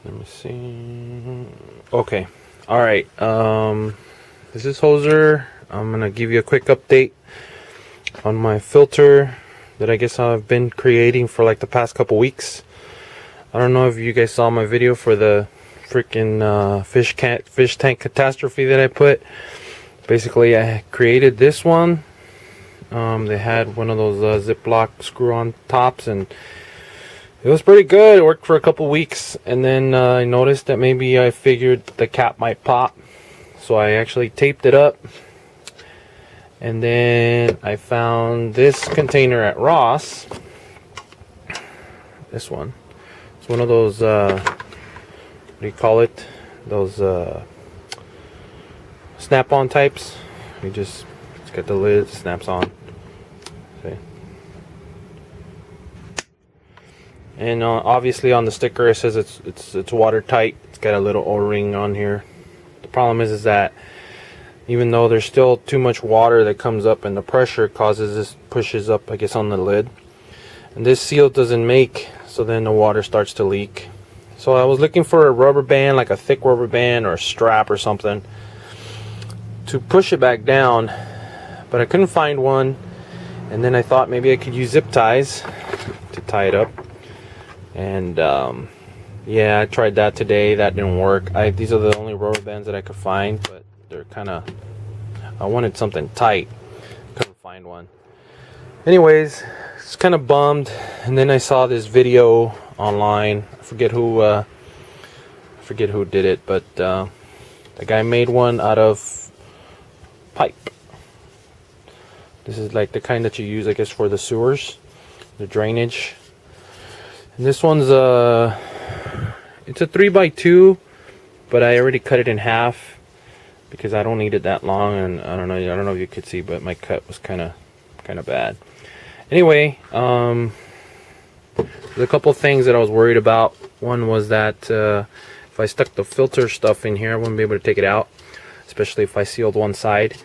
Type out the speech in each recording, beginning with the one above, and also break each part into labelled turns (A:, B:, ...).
A: Let me see. Okay. All right. This is Hoser. I'm gonna give you a quick update on my filter that I guess I've been creating for like the past couple weeks. I don't know if you guys saw my video for the freaking fish tank catastrophe that I put. Basically, I created this one. They had one of those Ziploc screw-on tops, and it was pretty good. It worked for a couple weeks, and then I noticed that maybe I figured the cap might pop, so I actually taped it up. And then I found this container at Ross. This one. It's one of those, what do you call it? Those snap-on types. It's got the lid, it snaps on. See? And obviously on the sticker it says it's watertight. It's got a little O-ring on here. The problem is that even though there's still too much water that comes up, and the pressure causes this, pushes up, I guess, on the lid, and this seal doesn't make, so then the water starts to leak. So I was looking for a rubber band, like a thick rubber band or a strap or something, to push it back down, but I couldn't find one. And then I thought maybe I could use zip ties to tie it up. And yeah, I tried that today. That didn't work. These are the only rubber bands that I could find, but they're kind of, I wanted something tight. Couldn't find one. Anyways, it's kind of bummed. And then I saw this video online. I forget who did it, but the guy made one out of pipe. This is like the kind that you use, I guess, for the sewers, the drainage. And this one's it's a 3x2, but I already cut it in half because I don't need it that long, and I don't know if you could see, but my cut was kind of bad. Anyway, there's a couple things that I was worried about. One was that if I stuck the filter stuff in here, I wouldn't be able to take it out, especially if I sealed one side.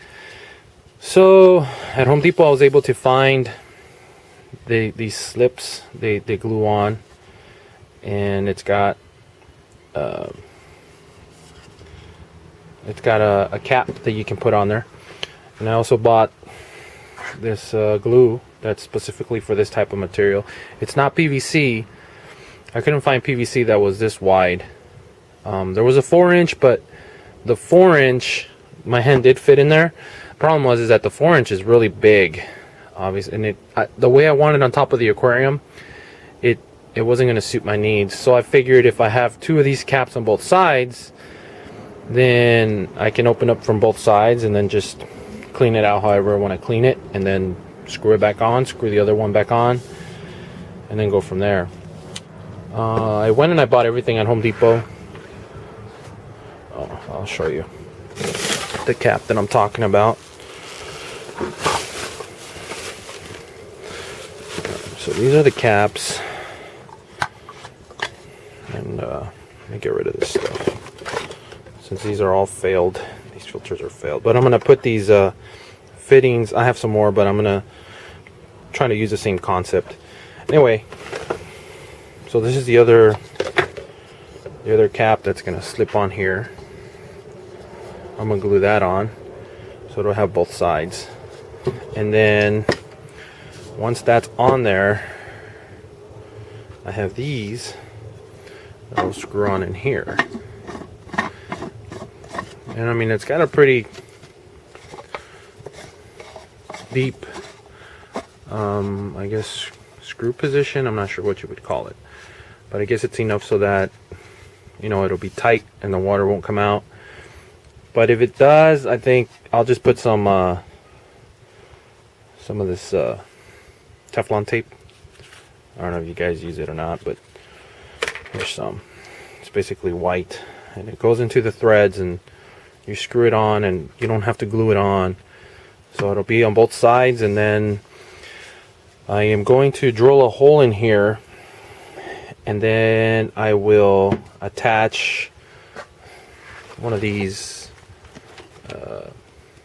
A: So at Home Depot I was able to find these slips. They glue on, and it's got a cap that you can put on there. And I also bought this glue that's specifically for this type of material. It's not PVC. I couldn't find PVC that was this wide. There was a 4-inch, but the 4-inch, my hand did fit in there. Problem was that the 4-inch is really big, obviously, and the way I wanted on top of the aquarium, it wasn't going to suit my needs. So I figured if I have 2 of these caps on both sides, then I can open up from both sides and then just clean it out however I want to clean it, and then screw it back on, screw the other one back on, and then go from there. I went and I bought everything at Home Depot. Oh, I'll show you the cap that I'm talking about. So these are the caps, and let me get rid of this stuff since these are all failed. These filters are failed, but I'm gonna put these fittings. I have some more, but I'm gonna try to use the same concept. Anyway, so this is the other cap that's gonna slip on here. I'm gonna glue that on so it'll have both sides, and then once that's on there, I have these that'll screw on in here. And I mean, it's got a pretty deep I guess screw position. I'm not sure what you would call it, but I guess it's enough so that, you know, it'll be tight and the water won't come out. But if it does, I think I'll just put some of this Teflon tape. I don't know if you guys use it or not, but here's some. It's basically white, and it goes into the threads, and you screw it on, and you don't have to glue it on. So it'll be on both sides, and then I am going to drill a hole in here, and then I will attach one of these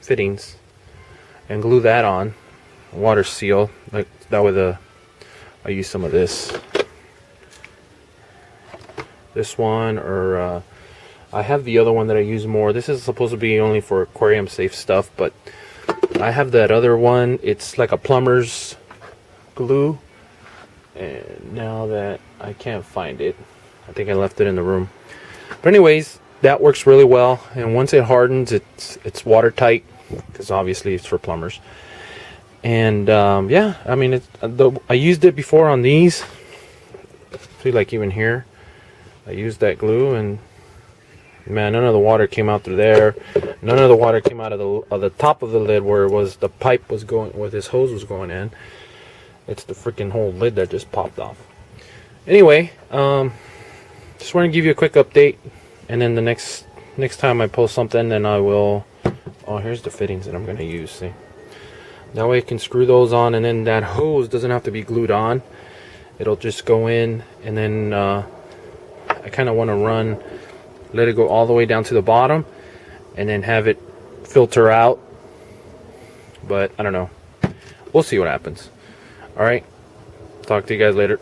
A: fittings and glue that on, water seal, like that with I use some of this this one, or I have the other one that I use more. This is supposed to be only for aquarium safe stuff, but I have that other one. It's like a plumber's glue, and now that I can't find it, I think I left it in the room. But anyways, that works really well, and once it hardens, it's watertight, because obviously it's for plumbers. And yeah, I mean, I used it before on these. See, like even here, I used that glue, and man, none of the water came out through there. None of the water came out of the top of the lid where it was the pipe was going, where this hose was going in. It's the freaking whole lid that just popped off. Anyway, just want to give you a quick update, and then the next time I post something, then I will. Oh, here's the fittings that I'm going to use. See, that way I can screw those on, and then that hose doesn't have to be glued on. It'll just go in, and then I kind of want to let it go all the way down to the bottom, and then have it filter out. But I don't know. We'll see what happens. All right. Talk to you guys later.